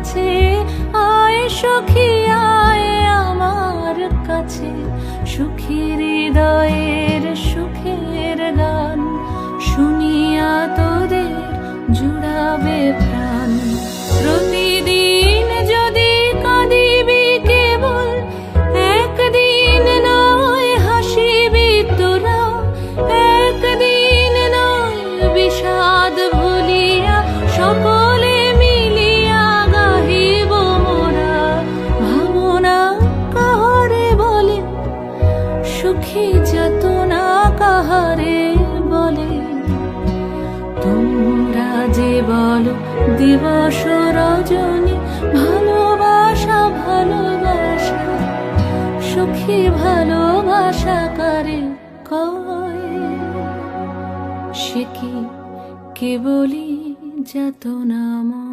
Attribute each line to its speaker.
Speaker 1: কাছে, আয় সখী আয় আমার কাছে, সুখী হৃদয়ের সুখের গান শুনিয়া তোদের জুড়াবে প্রাণ। প্রতিদিন যদি কাঁদিবি কেবল, একদিন নয় হাসিবি তোরা, একদিন নয় বিষাদ ভুলিয়া সকলে মিলিয়া গাহিব মোরা। ভাবনা কাহারে বলে, সুখী যাতনা কাহারে বলে, তোমরা যে বলো দিবস রজনী, ভালোবাসা ভালোবাসা, সুখী ভালোবাসা কারে কয়? সে কি কেবলই যাতনাময়।